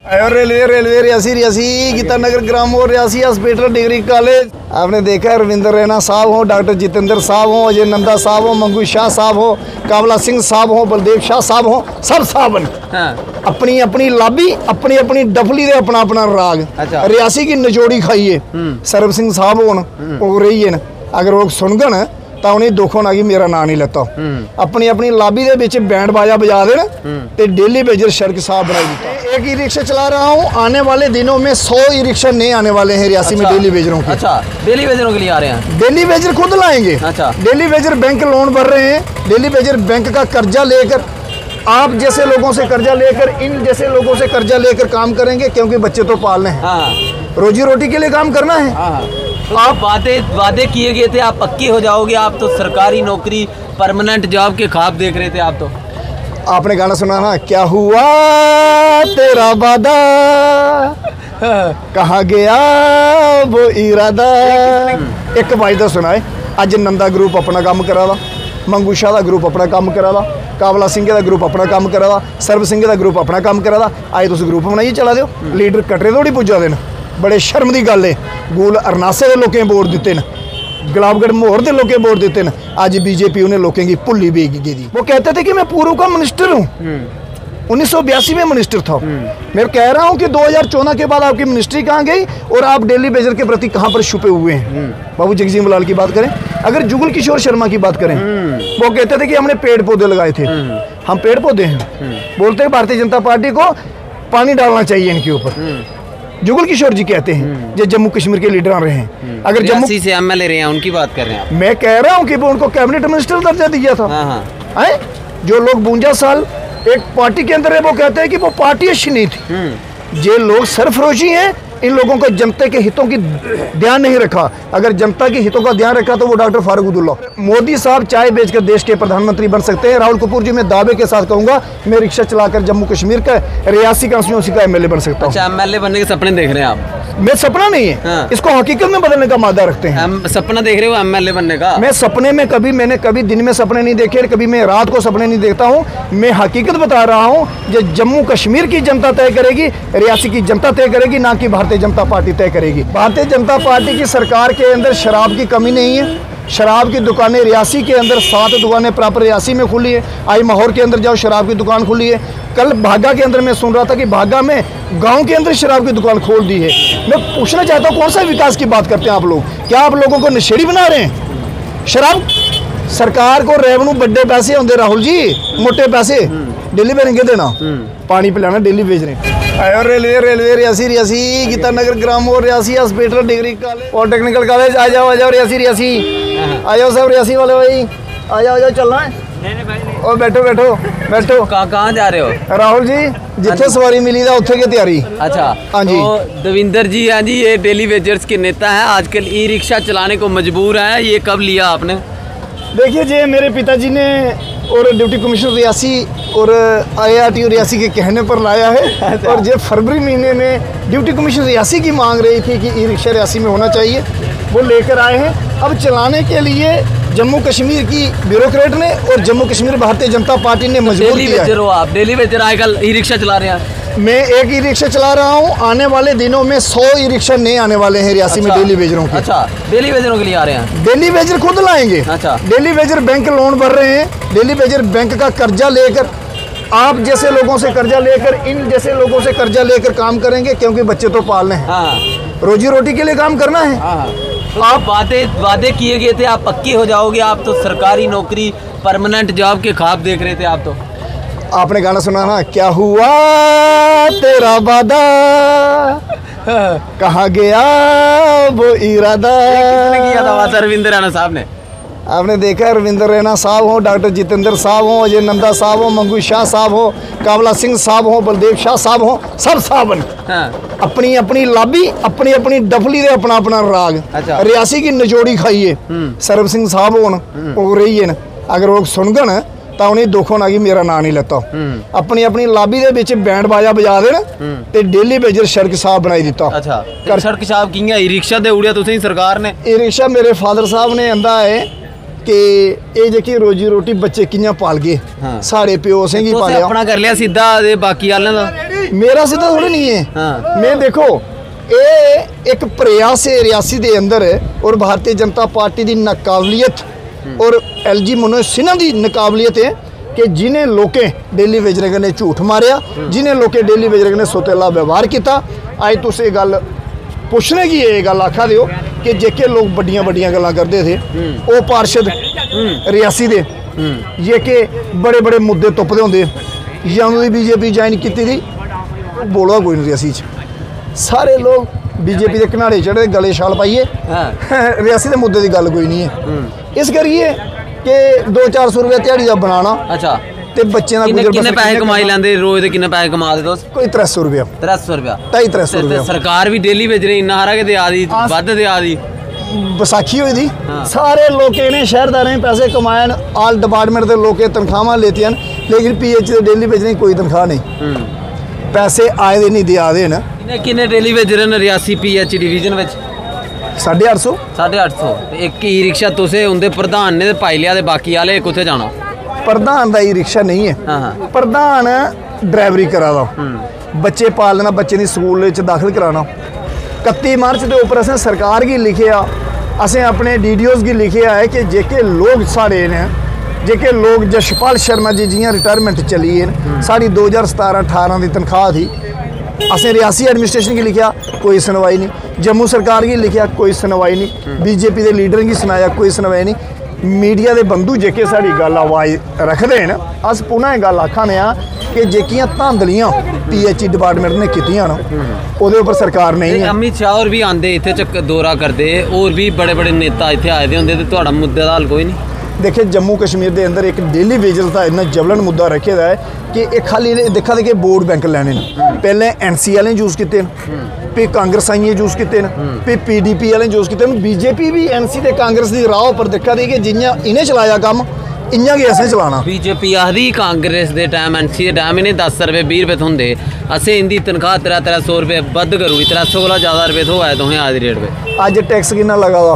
Railway Reasi Geeta Nagar ग्राम और Reasi hospital degree college. आपने देखा रविंदर रैना साहब हो, डॉक्टर जितेंद्र साहब हो, अजय नंदा साहब हो, मंगू शाह साहब हो, काबला सिंह साहब हो, बलदेव शाह साहब हो, सब साहब अपनी अपनी लाबी अपनी अपनी डफली दे अपना अपना राग। रियासी की नचोड़ी खाइए सरब सिंह साहब हो रही है, अगर वो सुनगन तो उन्हें दुख होना कि मेरा नाम नहीं लेता। अपनी अपनी लाबी दे विच बैंड बाजा बजा देन ते डेली बेजर सड़क साफ बनाई देता। एक ई रिक्शा चला रहा हूँ, आने वाले दिनों में 100 ई रिक्शा नए आने वाले हैं रियासी में डेली बेजरों के। डेली बेजरों के लिए आ रहे हैं, डेली बेजर खुद लाएंगे। डेली बेजर बैंक लोन भर रहे हैं, डेली बेजर बैंक का कर्जा लेकर आप जैसे लोगों से कर्जा लेकर इन जैसे लोगों से कर्जा लेकर काम करेंगे, क्योंकि बच्चे तो पालने हैं, रोजी रोटी के लिए काम करना है। तो आप वादे किए गए थे, आप पक्के हो जाओगे, आप तो सरकारी नौकरी परमानेंट जॉब के ख्वाब देख रहे थे आप तो। आपने गाना सुना ना, क्या हुआ तेरा वादा कहाँ गया वो इरादा। एक वायदा सुना है, अज नंदा ग्रुप अपना काम करा दा, मंगू शाह का ग्रुप अपना काम करा दा, काबला सिंह का ग्रुप अपना काम करा दा, सरब सिंह का ग्रुप अपना काम करा दा। आए तुम ग्रुप बनाइए चला दो, लीडर कटरे थोड़ी पुज्जा देन। बड़े शर्म की गल है, गूल अरनासे के लोगों वोट दिते न, गुलाबगढ़ मोहर के लोगों वोट दिते न, आज बीजेपी उन्हें लोगों की भुली बेगी दी। वो कहते थे कि मैं पूर्व का मिनिस्टर हूँ, 1982 में मिनिस्टर था। मैं कह रहा हूँ कि 2014 के बाद आपकी मिनिस्ट्री कहाँ गई और आप डेली बेजर के प्रति कहाँ पर छुपे हुए हैं। बाबू जगजीवन लाल की बात करें, अगर जुगल किशोर शर्मा की बात करें, वो कहते थे कि हमने पेड़ पौधे लगाए थे। हम पेड़ पौधे हैं, बोलते हैं भारतीय जनता पार्टी को पानी डालना चाहिए इनके ऊपर। जुगल किशोर जी कहते हैं जो जम्मू कश्मीर के लीडर रहे हैं, अगर जम्मू से एमएलए रहे हैं उनकी बात कर रहे हैं। मैं कह रहा हूँ कि वो उनको कैबिनेट मिनिस्टर दर्जा दिया था। है जो लोग 52 साल एक पार्टी के अंदर है, वो कहते हैं कि वो पार्टी अच्छी नहीं थी। जे लोग सरफरोशी हैं, इन लोगों को जनता के हितों की ध्यान नहीं रखा। अगर जनता के हितों का ध्यान रखा तो वो डॉक्टर फारूक अब्दुल्ला। मोदी साहब चाय बेचकर देश के प्रधानमंत्री बन सकते हैं। राहुल कपूर जी मैं दावे के साथ कहूंगा, मैं रिक्शा चलाकर जम्मू कश्मीर का रियासी कॉन्स्टिट्यूंसी का एमएलए बन सकता हूँ। एमएलए बनने के सपने देख रहे हैं आप? मैं सपना नहीं है, इसको हकीकत में बदलने का मादा रखते हैं। सपना देख रहे हो एमएलए बनने का? मैं सपने में मैंने कभी दिन में सपने नहीं देखे, कभी मैं रात को सपने नहीं देखता हूँ। मैं हकीकत बता रहा हूँ, जो जम्मू कश्मीर की जनता तय करेगी, रियासी की जनता तय करेगी, ना कि भारतीय जनता पार्टी तय करेगी। भारतीय जनता पार्टी की सरकार के अंदर शराब की कमी नहीं है। शराब की दुकानें रियासी के अंदर 7 दुकानें प्रॉपर रियासी में खुली है। आई माहौर के अंदर जाओ, शराब की दुकान खुली है। कल भागा के अंदर मैं सुन रहा था कि भागा में गांव के अंदर शराब की दुकान खोल दी है। मैं पूछना चाहता हूँ, कौन सा विकास की बात करते हैं आप लोग? क्या आप लोगों को नशेड़ी बना रहे हैं? शराब सरकार को रेवेन्यू बड़े पैसे होंगे राहुल जी, मोटे पैसे डेली बेचेंगे देना, पानी पिलाना डेली बेच रहे हैं। रेलवे रियासी गीतानगर ग्राम और रियासी हॉस्पिटल डिग्री कॉलेज और टेक्निकल कॉलेज। आ जाओ रियासी आ जाओ सब रियासी वाले भाई, आ जाओ चलना है। नहीं भाई और बैठो। कहाँ जा रहे हो? राहुल जी जिथे सवारी मिली था उत्थे की तैयारी। अच्छा हाँ जी। तो दविंदर जी हैं जी, ये डेली वेजर्स के नेता हैं, आजकल ई रिक्शा चलाने को मजबूर हैं। ये कब लिया आपने? देखिए जी, मेरे पिताजी ने और डिप्टी कमिश्नर रियासी और IRTO रियासी के कहने पर लाया है। और जब फरवरी महीने में डिप्टी कमिश्नर रियासी की मांग रही थी कि ई रिक्शा रियासी में होना चाहिए, वो लेकर आए हैं। अब चलाने के लिए जम्मू कश्मीर की ब्यूरोक्रेट ने और जम्मू कश्मीर भारतीय जनता पार्टी ने मजबूर किया है। आप डेली वेजर आजकल ई रिक्शा चला रहे हैं? मैं एक ई रिक्शा चला रहा हूँ, आने वाले दिनों में 100 ई रिक्शा नए आने वाले हैं रियासी में डेली बेजरों के। डेली बेजरों के लिए आ रहे हैं, डेली बेजर खुद लाएंगे। डेली बेजर बैंक लोन भर रहे हैं, डेली बेजर बैंक का कर्जा लेकर आप जैसे लोगों से कर्जा लेकर इन जैसे लोगों से कर्जा लेकर काम करेंगे, क्योंकि बच्चे तो पालने हैं, रोजी रोटी के लिए काम करना है। तो आप वादे किए गए थे, आप पक्के हो जाओगे, आप तो सरकारी नौकरी परमानेंट जॉब के ख्वाब देख रहे थे आप तो। आपने गाना सुना ना, क्या हुआ तेरा वादा कहाँ गया वो इरादा। किसने किया था वादा? रविंदर रैना साहब ने। आपने देखा रविंदर रैना साहब हो, डॉक्टर जितेंद्र साहब हो, अजय नंदा साहब हो, मंगू शाह साहब हो, काबला सिंह साहब हो, बलदेव शाह साहब हो, सब साहब अपनी अपनी लाबी अपनी अपनी डफली दे अपना अपना राग। रियासी की नचोड़ी खाइए सरब सिंह साहब हो रही है, अगर वो सुनगन तो उन्हें दुख होना कि मेरा नाम नहीं लेता। अपनी अपनी लाबी दे विच बैंड बाजा बजा देन ते डेली बेजर सड़क साफ बनाई दिता। सड़क साफ की ई रिक्शा दे उड़िया तुसीं सरकार ने? ई रिक्शा मेरे फादर साहब ने आंदा है कि ये जेह्की रोजी रोटी बच्चे कि'यां पालगे। हाँ। साढ़े प्यो असें गी तुसें पालेआ। अपना कर लिया सीधा ते बाकी आह्लें दा मेरा सीधा थोड़ी नहीं है। हाँ। मैं देखो ये एक प्रयास है रियासी दे अंदर और भारतीय जनता पार्टी की नाकाबलियत और LG मनोज सिन्हा की नाकाबलियत है कि जिन्हें लोकें डेली वेजरें कन्नै झूठ मारिया, जिन्हें लोकें डेली वेजरें कन्नै सोतेला व्यवहार किया। अज तुस ये गल पुछने की ये गल आखा दे हो कि जेके लोग बड़ियां बड़ियां गल्लां करते थे वो पार्षद रियासी दे जेके बड़े बड़े मुद्दे तुपदे होंदे जां उन्होंने BJP ज्वाइन की थी, बोलो कोई नहीं रियासी च। सारे लोग BJP के घनाड़े चढ़े गले छाल पाइए। रियासी के मुद्दे की गल कोई नहीं है। इस करिए कि 200-400 रुपया दिहाड़ी का बनाना। अच्छा ते बच्चे का किन्ने पैसे कमाई लैंदे रोज दे, किन्ने पैसे कमा दे तुस? कोई 300 रुपया 300 रुपया 250-300 रुपया। सरकार भी डेली वेज रही इन्ना हारा के देआ दी, वध देआ दी। बैसाखी हुई थी। हाँ। सारे लोकें ने शहरदारें पैसे कमाए, आल डिपार्टमेंट के लोकें तनख्वाह लेती हैं, लेकिन PH के डेली वेजरें कोई तनख्वाह नहीं। पैसे आए दे नहीं दिया दे न। किन्ने डेली वेजर न रियासी PH डिवीजन विच? 850। 850। एक ई रिक्शा तुसें उंदे प्रधान ने पाई लिया ते बाकी आह्ले कुत्थे जाना? प्रधान का ई रिक्शा नहीं है। हाँ। प्रधान ड्राइवरी करा दा, बच्चे पालना, बच्चे दी स्कूल च दाखिल कराना। 31 मार्च के उपर असें सरकार गी लिखिया, असें अपने DDOs गी लिखिया है कि जेके लोग साढ़े ने, जेके लोग जशपाल शर्मा जी जियां रिटायरमेंट चली है, साड़ी 2017-18 की तनख्वाह थी। असें रियासी एडमिनिस्ट्रेशन की लिखिया, कोई सुनवाई नहीं। जम्मू सरकार की लिखिया, कोई सुनवाई नहीं। BJP के लीडर की सुनाया, कोई सुनवाई नहीं। मीडिया के बंधु जेके साड़ी गल आवाज़ रखते हैं, अस पुनः गल आखने कि जेकियां धांधलियां PH डिपार्टमेंट ने कीतियां ना, उहदे उपर सरकार नहीं है। अमित शाह और भी आंदे इत्थे दौरा करते, और भी बड़े बड़े नेता इत्थे आए दे होंदे, ते तुहाड़ा मुद्दे दा हल कोई नहीं? देखिए जम्मू कश्मीर के अंदर एक डेली वेजेस का इन्ना जबलन मुद्दा रखे दा है कि एक खाली देखा दे कि वोट बैंक लैने न। पहले NC वाले यूज़ किए, फिर कांग्रेस आइए यूज़ किए, फिर PDP वाले यूज़ किए। BJP भी NC ते कांग्रेस की राह पर देखा दी कि जियां इन्हें चलाया कम इयां गै असें चलाना। BJP आखदी कांग्रेस दे टाइम NC दे टाइम इन्हें 10 रुपये 20 रुपये थोंदे, असें इंदी तनख्वाह 300 रुपये बद्ध करूगी, 300 कोला ज़्यादा रुपये थोआ है तुसें आज दी रेट पे। अज टैक्स कितना लगा दा?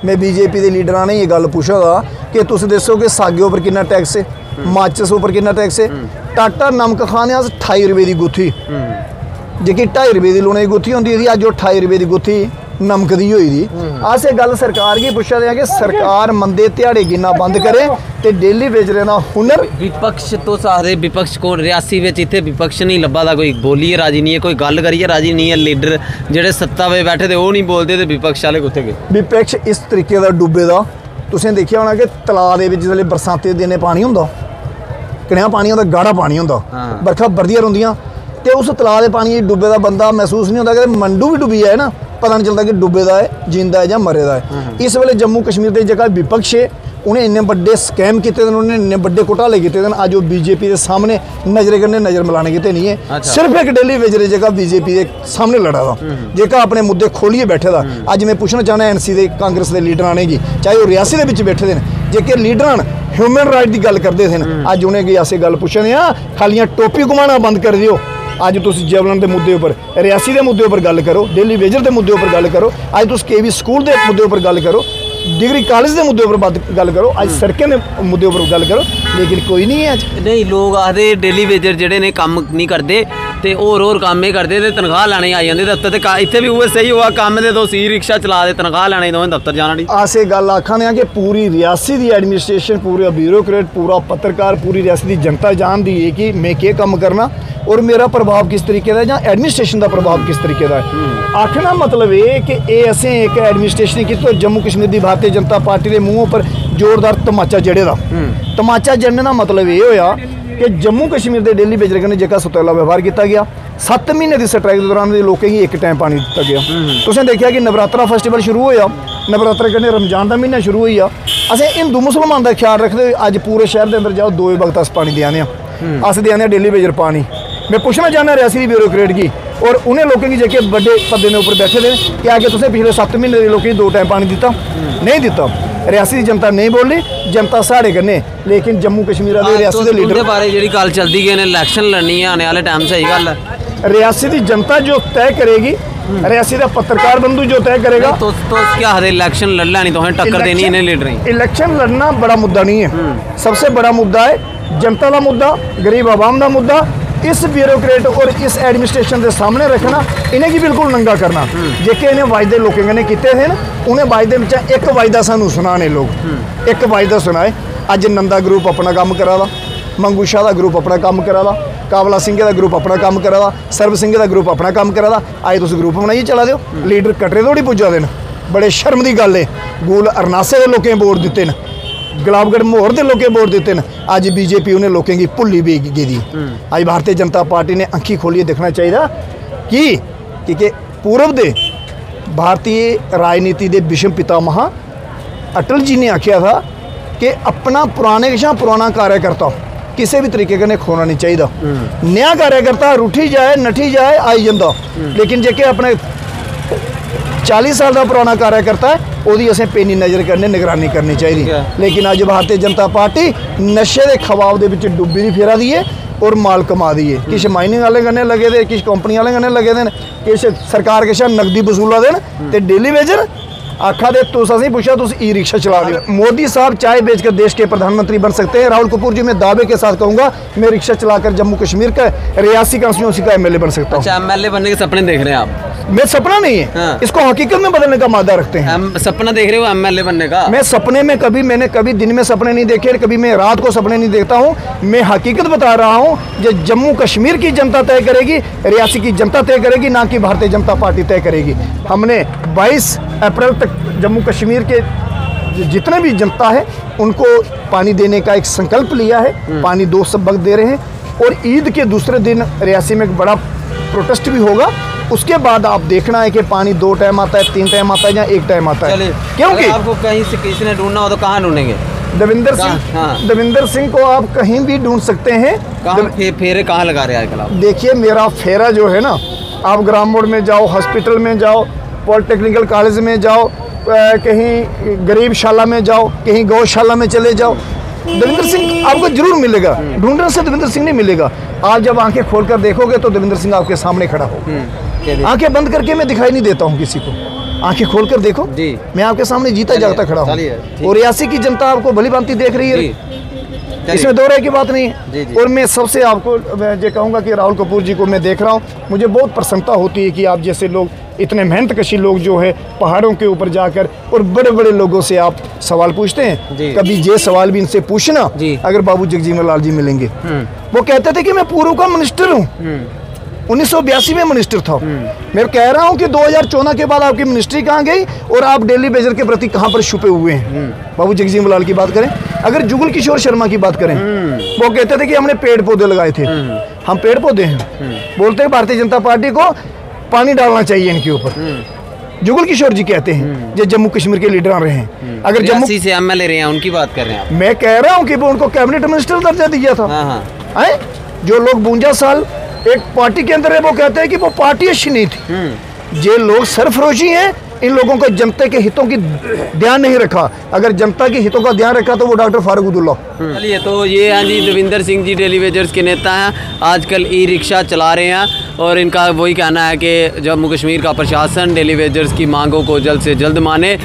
मैं BJP के लीडर ने ये गल पूछा था कि तुम दसो कि सागे उपर कितना टैक्स है, माचिस उपर कितना टैक्स है। टाटा नमक खाने 28 रुपये की गुत्थी, जी 2.5 रुपये की लूने की गुत्थी होंगी थी, अज 28 रुपये की गुत्थी नमक की हुई थी। अस ये गल सरकार की पूछा दे कि सरकार मंदे ध्याड़े गिनना बंद करे ते डेली वेजरें का हुनर। विपक्ष तो सारे विपक्ष को रियासी में इतने विपक्ष नहीं लब्भा दा, कोई बोलिए राजी नहीं है, कोई गल करिए राजी नहीं है। लीडर जेडे सत्ता पे बैठे थे वो नहीं बोलते, तो विपक्ष वाले कुत्थे गए? विपक्ष इस तरीके का डुबे दा तुसें देखिया होना कि तलाऽ दे विच जिसले बरसाती दे दिनें पानी हुंदा, कनेहा पानी होंदा, गाढ़ा पानी होंदा, बरखा बरदियां रौंदियां, ते उस तलाऽ दे पानी डुबे दा बंदा महसूस नहीं होंदा कि मंडू भी डुबी जाए ना, पता नहीं चलता कि डुबे दा है, जिंदा है या मरे दा है। इस वेले जम्मू कश्मीर के जगह विपक्ष है, उन्हें इन्ने बड़े स्कैम किए, उन्होंने इन्ने बड़े घोटाले किए, अज वो BJP के सामने नजरे कन्नै नज़र मिलाने किते नहीं है। अच्छा। सिर्फ एक डेली वेजर जगह BJP के सामने लड़ा था, जेका अपने मुद्दे खोलिए बैठे था। अज मैं पूछना चाहना NC के कांग्रेस के लीडर ने की, चाहे वो रियासी के बैठे थे, जेके लीडर ह्यूमन राइट की गल करते थे, अज उन्हें अस गल पूछने खालियां टोपी घुमाना बंद कर दियो। अज तुम जबलन के मुद्दे उपर, रियासी के मुद्दे उपर गल करो, डेली वेजर के मुद्दे उपर गल करो, अज तुम KB स्कूल के मुद्दे उपर गल करो, डिग्री कॉलेज के मुद्दे उपर गल करो, अज सड़कों के मुद्दे उपर गल करो, लेकिन कोई नहीं है। अज नहीं, लोग आखते डेली वेजर जेडे ने कम नहीं करते, तो होर कम ही करते, तो तनख्वाह लैने आई जाते दफ्तर, तो इतने भी उहे सही हुआ कम दे, तो ई रिक्शा चला दे, तनख्वाह लैने दो दफ्तर जाना नहीं। अस गल आखने कि पूरी रियासी की एडमिनिस्ट्रेशन, पूरा ब्यूरोक्रेट, पूरा पत्रकार, पूरी रियासी की जनता जानती है कि मैं क्या कम करना और मेरा प्रभाव किस तरीके का, या एडमिनिस्ट्रेशन का प्रभाव किस तरीके का है। आखना मतलब ये कि ये असें एक एडमिनिस्ट्रेशन की तो जम्मू कश्मीर की भारतीय जनता पार्टी के मूँह पर जोरदार तमाचा जड़े दा। तमाचा जड़ने का मतलब ये होया कि जम्मू कश्मीर के डेली वेजर कन्नै जेका सुतेला व्यवहार किया गया। 7 महीने की स्ट्राइक के दौरान लोगों की एक टाइम पानी दिता गया। तुसें देखा कि नवरात्रा फेस्टिवल शुरू होया, नवरात्रे कन्नै रमजान का महीना शुरू होई आ। असें हिंदू मुसलमान का ख्याल रखते हुए अज पूरे शहर के अंदर जाओ 2 वक्त अस पानी देने, अस देने डेली वेजर पानी। मैं पूछना चाहना रियासी की ब्यूरोक्रेट की और उन्हें लोगों की जेके बड़े पदे के उपर बैठे थे कि आगे तुसें पिछले 7 महीने के लोगों 2 टाइम पानी दिता नहीं दिता। रियासी की जनता नहीं बोली, जनता साढ़े कन्नै, लेकिन जम्मू कश्मीर के रियासी के लीडर बारे जी गल चलती गई ने इलैक्शन लड़नी है आने वाले टाइम, सही गल है। रियासी की जनता जो तय करेगी, रियासी का पत्रकार बंधु जो तय करेगा। तो क्या है, इलेक्शन लड़ना नहीं तो है टक्कर देनी इन्हें लीडर ही। इलेक्शन लड़ना बड़ा मुद्दा नहीं है, सबसे बड़ा मुद्दा है जनता का मुद्दा, गरीब आवाम का मुद्दा। इस ब्यूरोक्रेट और इस एडमिनिस्ट्रेशन के सामने रखना, इन्हें की बिल्कुल नंगा करना। जेके इन्हें वायदे लोगों ने किए थे ना, उन्हें वायदे में एक वायदा सानू सुनाने लोग, एक वायदा सुनाए। अज नंदा ग्रुप अपना काम करा दा, मंगू शाह का ग्रुप अपना काम करा दा, काबला सिंह का ग्रुप अपना काम करा दा, सरब सिंह का ग्रुप अपना काम करा दा। अज तुम ग्रुप बनाइए चला दो, लीडर कटरे थोड़ी पुजा देन। बड़े शर्म की गल है, गूल अरनासे के लोगों वोट दिते हैं, गुलाबगढ़ मोहर के लोगों वोट दिते हैं। अज बीजेपी उन्हें लोगों की भुली भी दी। अज भारतीय जनता पार्टी ने अखी खोलिए देखना चाहिए कि पूर्व दे भारतीय राजनीति के विषम पितामह अटल जी ने आख्या था कि अपना पुराने के पुराना कार्यकर्ता किसी भी तरीके का खोना नहीं चाहिए। नया कार्यकर्ता रूठी जाए नठी जाए आई जाता, लेकिन जेके अपने 40 साल का पुराना कार्यकर्ता है वही असें पेनी नज़र करने निगरानी करनी चाहिए। लेकिन अज भारतीय जनता पार्टी नशे के खवाब के डुब्बी दी फेरा दी है और माल कमा दी है। किश माइनिंग वाले कन्नै लगे दे, किश कंपनी वाले कन्नै लगे दे, किश सरकार के नकदी वसूला देन ते डेली वेजर आखा दे तुस असीं पूछा तुस ई रिक्शा चला रहे हो। मोदी साहब चाय बेचकर देश के प्रधानमंत्री बन सकते हैं। राहुल कपूर जी मैं दावे के साथ कहूंगा मैं रिक्शा चलाकर जम्मू कश्मीर का रियासी कॉन्स्टिट्यूंसी का एमएलए बन सकता हूँ। अच्छा, एमएलए बनने के सपने देख रहे हैं आप? मैं सपना नहीं है, हाँ। इसको हकीकत में बदलने का मादा रखते हैं। सपना देख रहे हो एमएलए बनने का? मैं सपने में मैंने कभी दिन में सपने नहीं देखे, कभी मैं रात को सपने नहीं देखता हूँ। मैं हकीकत बता रहा हूँ, जो जम्मू कश्मीर की जनता तय करेगी, रियासी की जनता तय करेगी, ना कि भारतीय जनता पार्टी तय करेगी। हमने 22 अप्रैल तक जम्मू कश्मीर के जितने भी जनता है उनको पानी देने का एक संकल्प लिया है। पानी 2 सबक दे रहे हैं और ईद के दूसरे दिन रियासी में एक बड़ा प्रोटेस्ट भी होगा। उसके बाद आप देखना है कि पानी 2 टाइम आता है, 3 टाइम आता है या 1 टाइम आता है। क्योंकि आपको कहीं से किसी ने ढूंढना हो तो कहाँ ढूंढेंगे? देवेंद्र सिंह को आप कहीं भी ढूंढ सकते हैं। फेरे कहाँ लगा रहे हैं? देखिए मेरा फेरा जो है ना, आप ग्राम मोड़ में जाओ, हॉस्पिटल में जाओ, पॉलिटेक्निकल कॉलेज में जाओ, कहीं गरीबशाला में जाओ, कहीं गौशाला में चले जाओ, देवेंद्र सिंह आपको जरूर मिलेगा। ढूंढने से देवेंद्र सिंह नहीं मिलेगा। आप जब आंखें खोलकर देखोगे तो देवेंद्र सिंह आपके सामने खड़ा होगा। आंखें बंद करके मैं दिखाई नहीं देता हूँ किसी को, आंखें खोलकर देखो, मैं आपके सामने जीता जागता खड़ा हूँ। और रियासी की जनता आपको भली भांति देख रही है, इसमें दो राय की बात नहीं है। और मैं सबसे आपको ये कहूँगा कि राहुल कपूर जी को मैं देख रहा हूँ, मुझे बहुत प्रसन्नता होती है कि आप जैसे लोग, इतने मेहनत कशी लोग जो है पहाड़ों के ऊपर जाकर और बड़े बड़े लोगों से आप सवाल पूछते हैं। कभी ये सवाल भी इनसे पूछना, अगर बाबू जगजीवन लाल जी मिलेंगे, वो कहते थे कि मैं पूर्व का मिनिस्टर हूँ, 1982 में मिनिस्टर था। मैं कह रहा हूँ कि 2014 के बाद आपकी मिनिस्ट्री कहाँ गई और आप डेली बेजर के प्रति कहाँ पर छुपे हुए हैं। बाबू जगजीवन लाल की बात करें, अगर जुगल किशोर शर्मा की बात करें, वो कहते थे कि हमने पेड़ पौधे लगाए थे। हम पेड़ पौधे हैं, बोलते हैं भारतीय जनता पार्टी को पानी डालना चाहिए इनके ऊपर। जुगल किशोर जी कहते हैं जो जम्मू कश्मीर के लीडर रहे हैं। अगर जम्मू से एमएलए रहे हैं उनकी बात कर रहे हैं आप? मैं कह रहा हूँ कि वो उनको कैबिनेट मिनिस्टर दर्जा दिया था। जो लोग 52 साल एक पार्टी के अंदर है, वो कहते हैं कि वो पार्टी अच्छी नहीं थी। ये लोग सरफरोशी हैं, इन लोगों को जनता के हितों की ध्यान नहीं रखा। अगर जनता के हितों का ध्यान रखा तो वो डॉक्टर फारूक अब्दुल्ला। चलिए, तो ये हैं जी देवेंद्र सिंह जी, डेली वेजर्स के नेता हैं, आजकल ई रिक्शा चला रहे हैं और इनका वही कहना है कि जम्मू कश्मीर का प्रशासन डेली वेजर्स की मांगों को जल्द से जल्द माने।